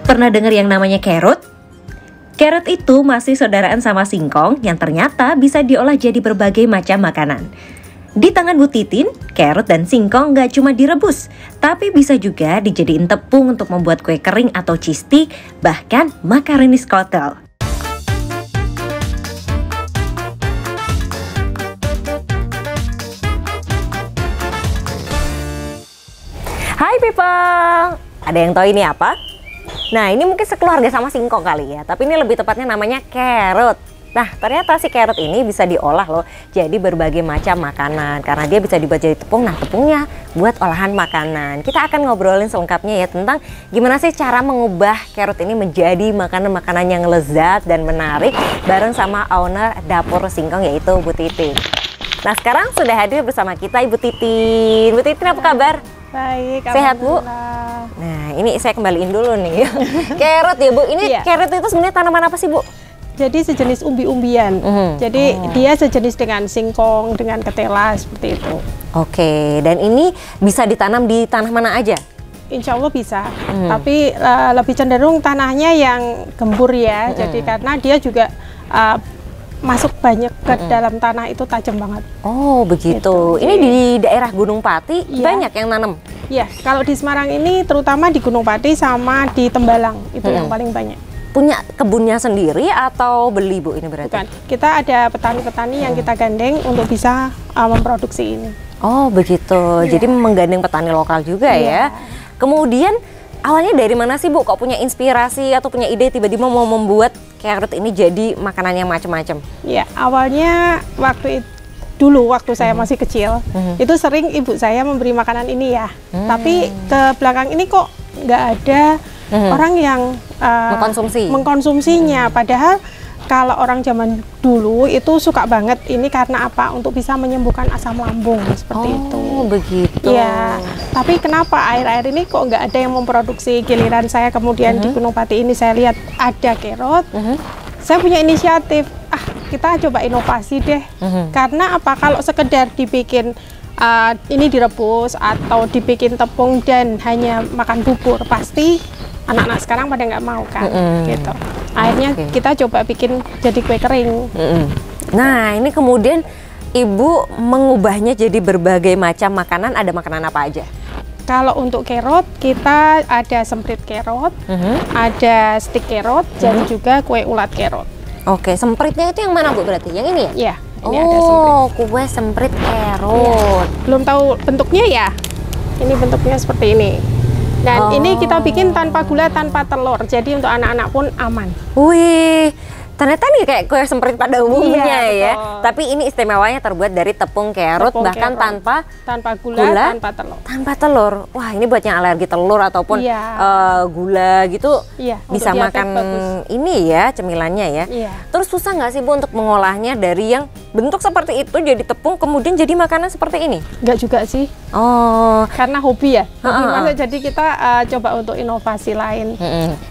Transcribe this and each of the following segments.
Pernah dengar yang namanya carrot? Carrot itu masih saudaraan sama singkong yang ternyata bisa diolah jadi berbagai macam makanan. Di tangan Bu Titin, carrot dan singkong gak cuma direbus, tapi bisa juga dijadiin tepung untuk membuat kue kering atau cheese stick, bahkan makaroni skotel. Hai people, ada yang tahu ini apa? Nah, ini mungkin sekeluarga sama singkong kali ya, tapi ini lebih tepatnya namanya carrot. Nah, ternyata si carrot ini bisa diolah loh jadi berbagai macam makanan karena dia bisa dibuat jadi tepung. Nah, tepungnya buat olahan makanan. Kita akan ngobrolin selengkapnya ya tentang gimana sih cara mengubah carrot ini menjadi makanan-makanan yang lezat dan menarik bareng sama owner dapur singkong yaitu Bu Titin. Nah, sekarang sudah hadir bersama kita Ibu Titin. Bu Titin, apa kabar? Baik, sehat Bu? Nah, ini saya kembaliin dulu nih. Carrot ya Bu, ini carrot itu sebenarnya tanaman apa sih Bu? Jadi sejenis umbi-umbian. Jadi dia sejenis dengan singkong, dengan ketela seperti itu. Oke, dan ini bisa ditanam di tanah mana aja? Insya Allah bisa. Tapi lebih cenderung tanahnya yang gembur ya. Jadi karena dia juga masuk banyak ke dalam tanah itu tajam banget. Oh begitu. Ini di daerah Gunung Pati banyak yang nanam? Iya, kalau di Semarang ini terutama di Gunung Pati sama di Tembalang itu yang paling banyak. Punya kebunnya sendiri atau beli Bu ini berarti? Bukan, kita ada petani-petani yang kita gandeng untuk bisa memproduksi ini. Oh begitu, jadi menggandeng petani lokal juga ya. Kemudian awalnya dari mana sih Bu? Kok punya inspirasi atau punya ide tiba-tiba mau membuat carrot ini jadi makanan yang macam-macam? Ya, awalnya waktu saya masih kecil, itu sering ibu saya memberi makanan ini ya. Tapi ke belakang ini kok nggak ada orang yang mengkonsumsinya. Padahal kalau orang zaman dulu itu suka banget ini karena apa? Untuk bisa menyembuhkan asam lambung seperti itu. Oh begitu. Ya, tapi kenapa akhir-akhir ini kok nggak ada yang memproduksi? Giliran saya kemudian di Gunung Pati ini saya lihat ada carrot. Saya punya inisiatif, kita coba inovasi deh. Karena apa? Kalau sekedar dibikin ini direbus atau dibikin tepung dan hanya makan bubur, pasti anak-anak sekarang pada nggak mau kan, gitu. Akhirnya kita coba bikin jadi kue kering. Nah, ini kemudian Ibu mengubahnya jadi berbagai macam makanan. Ada makanan apa aja? Kalau untuk carrot, kita ada semprit carrot, ada stick carrot, dan juga kue ulat carrot. Oke, sempritnya itu yang mana Bu berarti? Yang ini ya? Iya, ini ada semprit. Kue semprit carrot. Belum tahu bentuknya ya? Ini bentuknya seperti ini. Dan ini kita bikin tanpa gula, tanpa telur. Jadi untuk anak-anak pun aman. Wih, ternyata nih kayak kue semprit pada umumnya ya. Betul. Tapi ini istimewanya terbuat dari tepung carrot, bahkan tanpa gula, tanpa telur. Tanpa telur. Wah, ini buat yang alergi telur ataupun gula gitu bisa makan ini ya, cemilannya ya. Terus susah nggak sih Bu untuk mengolahnya dari yang bentuk seperti itu jadi tepung kemudian jadi makanan seperti ini? Nggak juga sih. Karena hobi ya. Jadi kita coba untuk inovasi lain.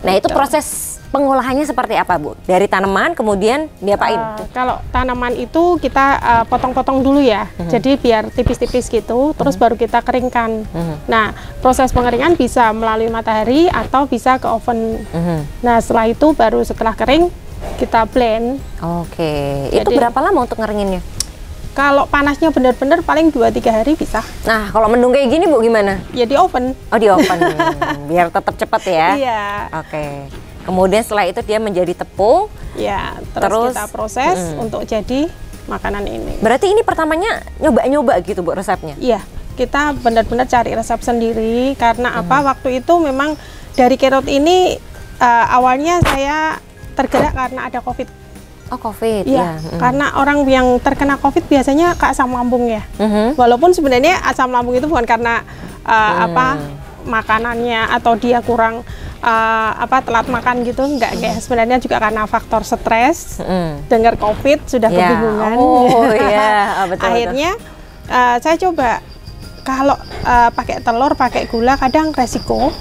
Nah, itu proses pengolahannya seperti apa Bu? Dari tanaman kemudian diapain? Kalau tanaman itu kita potong-potong dulu ya. Jadi biar tipis-tipis gitu, terus baru kita keringkan. Nah, proses pengeringan bisa melalui matahari atau bisa ke oven. Nah, setelah itu baru setelah kering kita blend. Oke. Itu berapa lama untuk ngeringinnya? Kalau panasnya benar-benar paling 2-3 hari bisa. Nah, kalau mendung kayak gini Bu gimana? Ya di oven. Oh, di oven. Biar tetap cepat ya. Iya. Oke. Kemudian setelah itu dia menjadi tepung. Ya, terus kita proses untuk jadi makanan ini. Berarti ini pertamanya nyoba-nyoba gitu Bu resepnya? Iya, kita benar-benar cari resep sendiri. Karena apa? Waktu itu memang dari carrot ini awalnya saya tergerak karena ada COVID. Oh, COVID ya. Karena orang yang terkena COVID biasanya ke asam lambung ya. Walaupun sebenarnya asam lambung itu bukan karena makanannya atau dia kurang telat makan gitu, enggak kayak sebenarnya juga karena faktor stres. Dengar COVID sudah kebingungan. Betul. Akhirnya saya coba kalau pakai telur, pakai gula kadang resiko.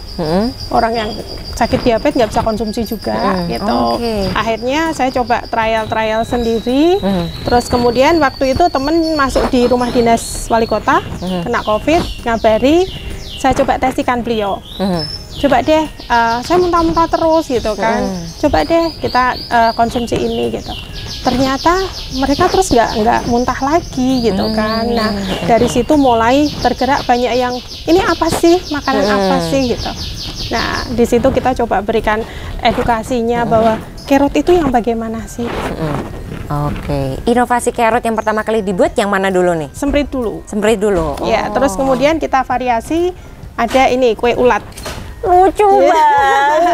Orang yang sakit diabetes nggak bisa konsumsi juga gitu. Akhirnya saya coba trial sendiri. Terus kemudian waktu itu temen masuk di rumah dinas wali kota, kena COVID, ngabari, saya coba tes ikan beliau. coba deh, saya muntah-muntah terus gitu kan, coba deh kita konsumsi ini gitu. Ternyata mereka terus nggak muntah lagi gitu kan. Nah dari situ mulai tergerak banyak yang ini apa sih, makanan apa sih gitu. Nah di situ kita coba berikan edukasinya bahwa carrot itu yang bagaimana sih. Oke, inovasi carrot yang pertama kali dibuat yang mana dulu nih? Semprit dulu. Semprit dulu. Ya, terus kemudian kita variasi ada ini kue ulat. Lucu banget.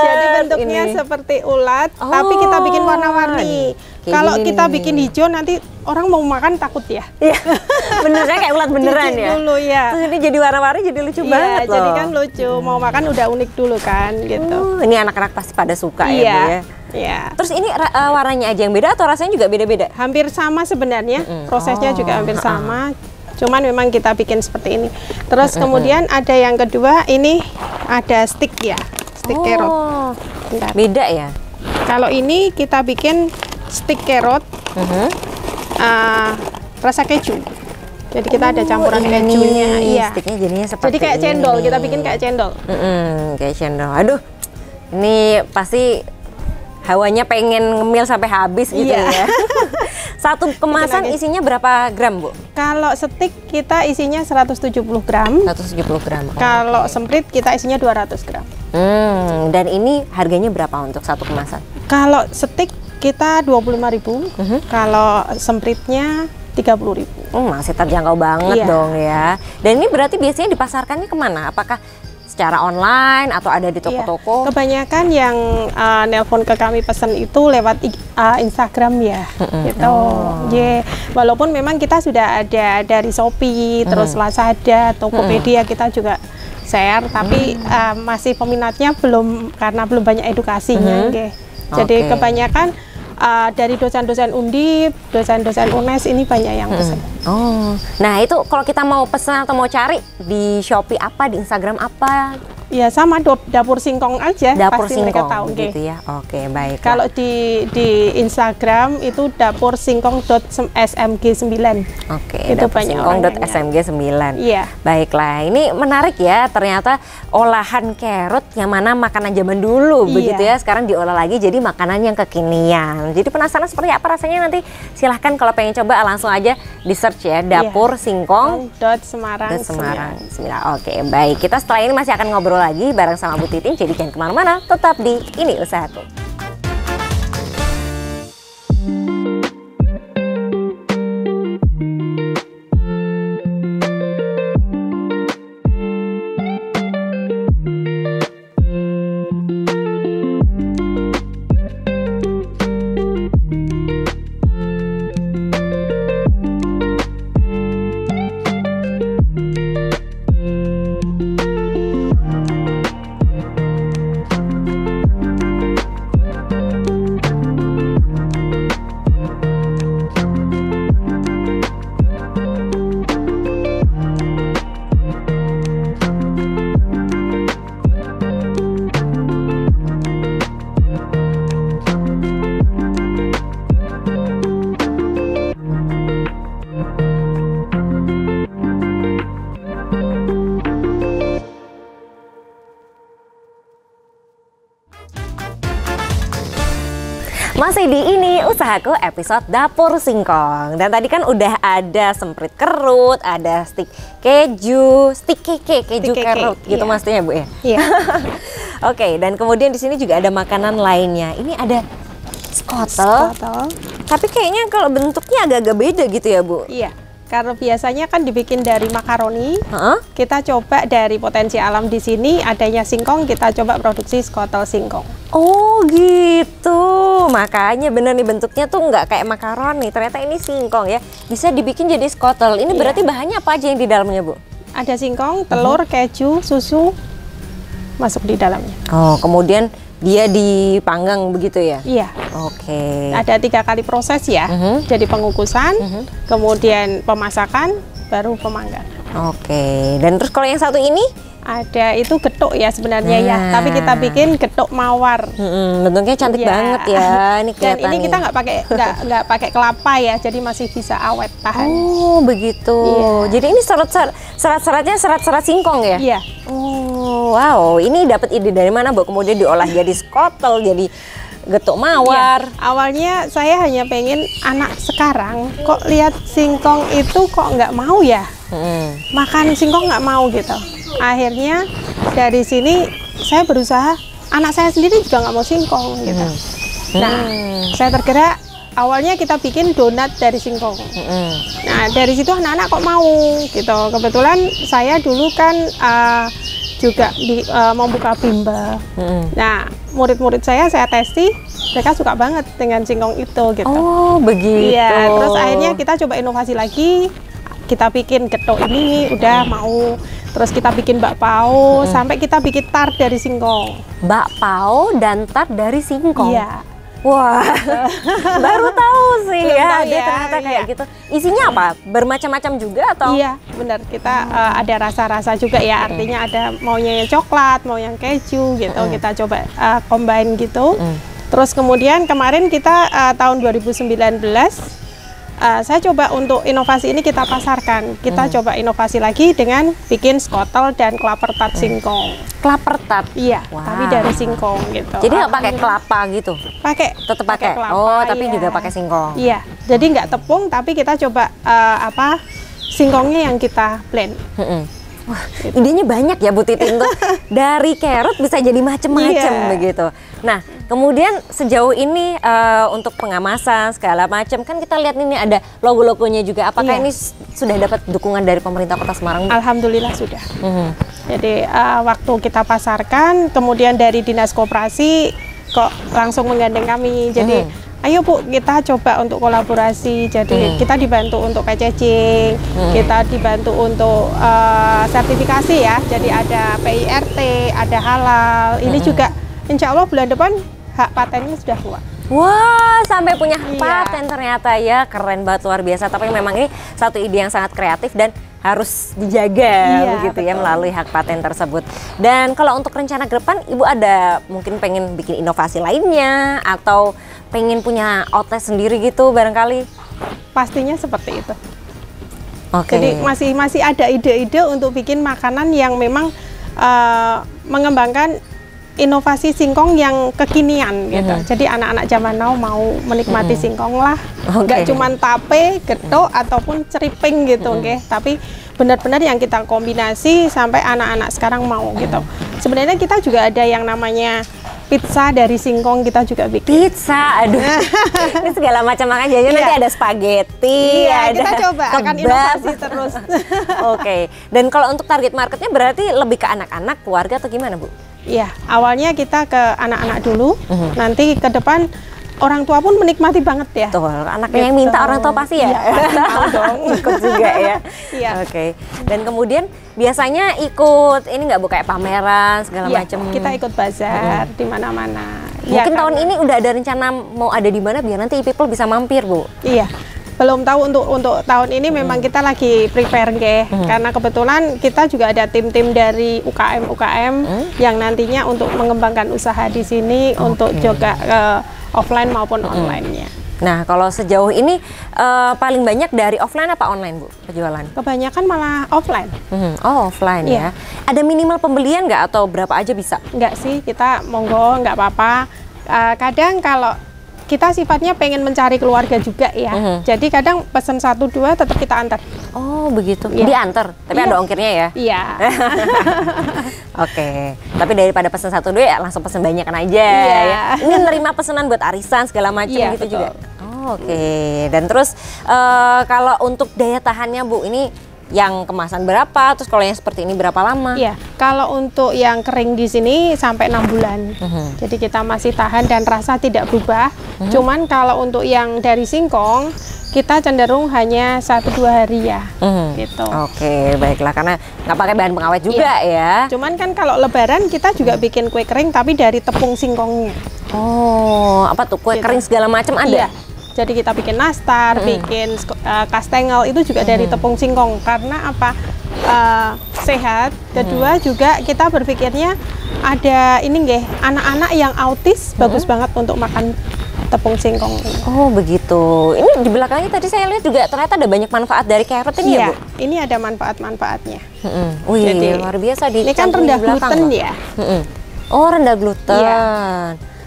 Jadi bentuknya seperti ulat, tapi kita bikin warna-warni. Kalau kita bikin hijau nanti orang mau makan takut ya. Iya. Benernya kayak ulat beneran ya. Dulu ya. Terus ini jadi warna-warni jadi lucu banget loh. Jadi kan lucu. Mau makan udah unik dulu kan gitu. Ini anak-anak pasti pada suka ya, Bu ya. Iya. Terus ini warnanya aja yang beda atau rasanya juga beda-beda? Hampir sama sebenarnya. Prosesnya juga hampir sama. Cuman memang kita bikin seperti ini. Terus kemudian ada yang kedua, ini ada stick ya, stick carrot. Beda ya? Kalau ini kita bikin stick carrot rasa keju. Jadi kita ada campuran kejunya. Iya. Sticknya jadinya seperti jadi kayak cendol, kita bikin kayak cendol. Kayak cendol. Aduh, ini pasti hawanya pengen ngemil sampai habis gitu ya. Satu kemasan isinya berapa gram, Bu? Kalau stick kita isinya 170 gram. 170 gram. Kalau semprit kita isinya 200 gram. Dan ini harganya berapa untuk satu kemasan? Kalau stick kita 25.000. Kalau sempritnya 30.000. Masih terjangkau banget dong ya. Dan ini berarti biasanya dipasarkannya kemana? Apakah secara online atau ada di toko-toko? Kebanyakan yang nelpon ke kami pesan itu lewat Instagram ya, gitu. Walaupun memang kita sudah ada dari Shopee, terus Lazada, Tokopedia kita juga share, tapi masih peminatnya belum karena belum banyak edukasinya. Jadi kebanyakan dari dosen-dosen Undip, dosen-dosen UNES ini banyak yang pesan. Nah itu kalau kita mau pesan atau mau cari di Shopee apa, di Instagram apa? Ya sama dapur singkong aja. Dapur pasti singkong mereka tahu, gitu ya. Oke, baik. Kalau di Instagram itu dapur singkong.smg9. Oke, itu banyak singkong.smg9. Iya. Baiklah, ini menarik ya. Ternyata olahan carrot yang mana makanan zaman dulu begitu ya. Sekarang diolah lagi jadi makanan yang kekinian. Jadi penasaran seperti apa rasanya, nanti silahkan kalau pengen coba langsung aja di search ya, dapur singkong Semarang. Oke, baik. Kita setelah ini masih akan ngobrol lagi bareng sama Bu Titin, jadi jangan kemana-mana, tetap di Ini Usahaku. Masih di Ini Usahaku episode Dapur Singkong. Dan tadi kan udah ada semprit kerut, ada stik keju, stik keju kerut gitu maksudnya, Bu ya? Iya. Oke, dan kemudian di sini juga ada makanan lainnya. Ini ada skotel. Tapi kayaknya kalau bentuknya agak-agak beda gitu ya, Bu? Iya. Karena biasanya kan dibikin dari makaroni, kita coba dari potensi alam di sini adanya singkong, kita coba produksi skotel singkong. Oh gitu, makanya bener nih bentuknya tuh nggak kayak makaroni, ternyata ini singkong ya. Bisa dibikin jadi skotel. Ini berarti bahannya apa aja yang di dalamnya, Bu? Ada singkong, telur, keju, susu masuk di dalamnya. Oh, kemudian dia dipanggang begitu ya? Iya. Oke. Ada 3 kali proses ya. Jadi pengukusan, kemudian pemasakan, baru pemanggangan. Oke. Dan terus kalau yang satu ini Ada itu getuk ya sebenarnya ya, tapi kita bikin getuk mawar. Bentuknya cantik banget ya, ini kelihatan. Dan ini kita nggak pakai kelapa ya, jadi masih bisa awet tahan. Oh begitu. Jadi ini serat-seratnya serat-serat singkong ya? Iya. Oh wow, ini dapat ide dari mana Bu? Kemudian diolah jadi skottel, jadi getuk mawar. Awalnya saya hanya pengen anak sekarang kok lihat singkong itu kok nggak mau ya, makan singkong nggak mau gitu. Akhirnya dari sini saya berusaha, anak saya sendiri juga nggak mau singkong gitu. Nah, saya tergerak, awalnya kita bikin donat dari singkong. Nah, dari situ anak-anak kok mau gitu. Kebetulan saya dulu kan juga mau buka bimbel. Nah, murid-murid saya testi, mereka suka banget dengan singkong itu gitu. Oh, begitu. Iya, terus akhirnya kita coba inovasi lagi. Kita bikin getuk ini udah mau, terus kita bikin bakpao, sampai kita bikin tart dari singkong. Bakpao dan tart dari singkong? Iya. Wah, baru tahu sih ya, dia ya, ternyata kayak gitu. Isinya apa? Bermacam-macam juga atau? Iya, benar. Kita ada rasa-rasa juga ya, artinya ada maunya yang coklat, mau yang keju gitu. Kita coba combine gitu. Terus kemudian kemarin kita tahun 2019, saya coba untuk inovasi ini kita pasarkan. Kita coba inovasi lagi dengan bikin skottel dan klaper tart singkong. Klaper tart? Iya, tapi dari singkong gitu. Jadi nggak pakai kelapa gitu? Pakai. Tetap pakai? kelapa. Oh, tapi juga pakai singkong? Iya, jadi nggak tepung, tapi kita coba singkongnya yang kita blend. Wah, idenya banyak ya Bu Titin tuh. Dari carrot bisa jadi macem-macem begitu. Nah, kemudian sejauh ini untuk pengamasan segala macam kan kita lihat ini ada logo-logonya juga. Apakah ini sudah dapat dukungan dari pemerintah Kota Semarang? Alhamdulillah sudah. Jadi waktu kita pasarkan, kemudian dari Dinas Koperasi kok langsung menggandeng kami. Jadi ayo Bu, kita coba untuk kolaborasi. Jadi kita dibantu untuk packaging, kita dibantu untuk sertifikasi ya. Jadi ada PIRT, ada halal. Ini juga insya Allah bulan depan hak patennya sudah keluar. Wah, sampai punya paten ternyata ya, keren banget, luar biasa. Tapi memang ini satu ide yang sangat kreatif dan harus dijaga begitu ya melalui hak paten tersebut. Dan kalau untuk rencana ke depan, Ibu ada mungkin pengen bikin inovasi lainnya atau pengen punya outlet sendiri gitu barangkali? Pastinya seperti itu. Oke. Jadi masih ada ide-ide untuk bikin makanan yang memang mengembangkan inovasi singkong yang kekinian gitu. Jadi anak-anak zaman now mau menikmati singkong lah. Nggak cuman tape, getuk ataupun ceriping gitu, tapi benar-benar yang kita kombinasi sampai anak-anak sekarang mau gitu. Sebenarnya kita juga ada yang namanya pizza dari singkong, kita juga bikin. Pizza, aduh. Ini segala macam makan jajan, nanti ada spaghetti, ada kita coba akan inovasi terus. Oke. Dan kalau untuk target marketnya berarti lebih ke anak-anak, keluarga atau gimana Bu? Iya, awalnya kita ke anak-anak dulu, nanti ke depan orang tua pun menikmati banget ya. Tuh, anaknya yang minta orang tua pasti ya. Mau dong. Ikut juga ya. Oke. Dan kemudian biasanya ikut ini nggak Bu, kayak pameran segala macam? Kita ikut bazar di mana-mana. Mungkin tahun ini udah ada rencana mau ada di mana biar nanti people bisa mampir Bu? Iya. Belum tahu untuk tahun ini memang kita lagi prepare karena kebetulan kita juga ada tim-tim dari UKM yang nantinya untuk mengembangkan usaha di sini untuk juga offline maupun online-nya. Nah, kalau sejauh ini paling banyak dari offline apa online Bu penjualan? Kebanyakan malah offline. Oh, offline ya. Ada minimal pembelian nggak atau berapa aja bisa? Nggak sih, kita monggo nggak apa-apa. Kadang kalau kita sifatnya pengen mencari keluarga juga ya. Jadi kadang pesan 1-2 tetap kita antar. Oh begitu. Diantar, tapi ada ongkirnya ya? Iya. Oke. Tapi daripada pesan 1-2 ya langsung pesan banyakan aja ya. Ini nerima pesanan buat arisan segala macam gitu betul. juga. Oke. Dan terus kalau untuk daya tahannya Bu, ini yang kemasan berapa? Terus kalau yang seperti ini berapa lama? Iya, kalau untuk yang kering di sini sampai 6 bulan. Jadi kita masih tahan dan rasa tidak berubah. Cuman kalau untuk yang dari singkong, kita cenderung hanya 1-2 hari ya. Gitu. Oke, baiklah, karena nggak pakai bahan pengawet juga ya. Cuman kan kalau lebaran kita juga bikin kue kering tapi dari tepung singkongnya. Oh, apa tuh kue kering segala macam ada? Iya. Jadi kita bikin nastar, bikin kastengel itu juga dari tepung singkong. Karena apa? sehat. Kedua juga kita berpikirnya ada ini nggih, anak-anak yang autis bagus banget untuk makan tepung singkong. Oh begitu. Ini di belakangnya tadi saya lihat juga ternyata ada banyak manfaat dari carrot ini ya Bu? Ini ada manfaat-manfaatnya. Wih, Jadi, luar biasa. Ini kan rendah gluten ya. Oh rendah gluten. Iya.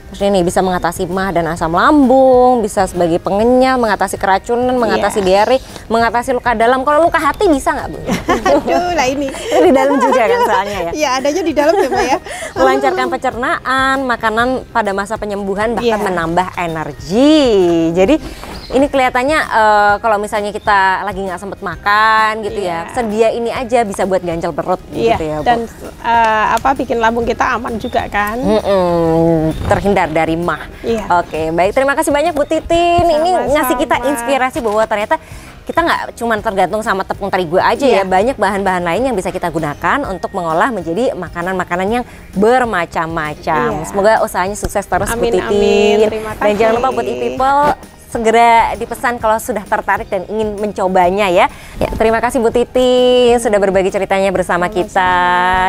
Terus ini bisa mengatasi mah dan asam lambung, bisa sebagai pengenyal, mengatasi keracunan, mengatasi diare, mengatasi luka dalam. Kalau luka hati bisa nggak Bu? Aduh lah ini. Di dalam juga kan soalnya ya? Iya adanya di dalam ya Mbak ya. Melancarkan pencernaan, makanan pada masa penyembuhan, bahkan Iya. menambah energi. Jadi ini kelihatannya kalau misalnya kita lagi nggak sempet makan gitu ya, sedia ini aja bisa buat ganjal perut gitu ya Bu. Dan bikin lambung kita aman juga kan. Terhindar dari mah. Iya. Oke, baik. Terima kasih banyak Bu Titin. Ini Sama-sama. ngasih kita inspirasi bahwa ternyata kita nggak cuma tergantung sama tepung terigu aja ya. Banyak bahan-bahan lain yang bisa kita gunakan untuk mengolah menjadi makanan-makanan yang bermacam-macam. Semoga usahanya sukses terus Bu Titin. Amin. Terima kasih. Dan jangan lupa buat e-people segera dipesan kalau sudah tertarik dan ingin mencobanya ya. Terima kasih Bu Titin sudah berbagi ceritanya bersama kita.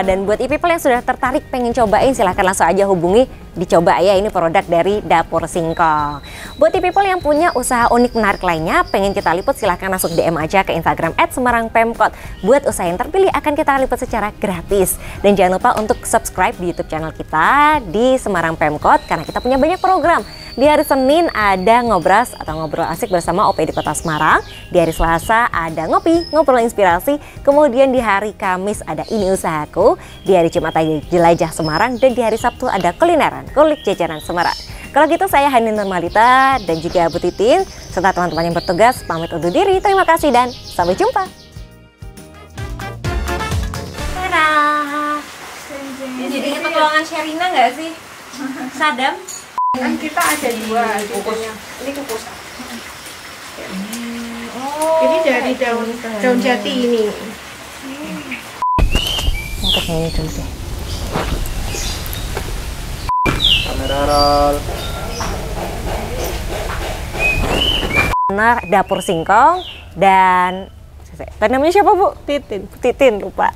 Dan buat e-people yang sudah tertarik pengen cobain, silahkan langsung aja hubungi, dicoba ya. Ini produk dari Dapur Singkong. Buat e-people yang punya usaha unik menarik lainnya pengen kita liput, silahkan langsung DM aja ke Instagram @semarangpemkot. Buat usaha yang terpilih akan kita liput secara gratis. Dan jangan lupa untuk subscribe di YouTube channel kita di Semarang Pemkot karena kita punya banyak program. Di hari Senin ada ngobras atau ngobrol asik bersama OPD Kota Semarang. Di hari Selasa ada ngopi, ngobrol inspirasi. Kemudian di hari Kamis ada ini usahaku. Di hari Jumat ada jelajah Semarang. Dan di hari Sabtu ada kulineran, kulik jajanan Semarang. Kalau gitu saya Hani Nurmalita dan juga Bu Titin serta teman-teman yang bertugas pamit undur diri. Terima kasih dan sampai jumpa. Dadah. Jadi itu petualangan Sherina nggak sih? Sadam? Kan kita ada dua kukusnya. Ini kukus. Ini dari daun jati ini. Untuk ini dulu deh. Kamera roll. Dapur Singkong dan tadi namanya siapa Bu? Titin. Titin lupa.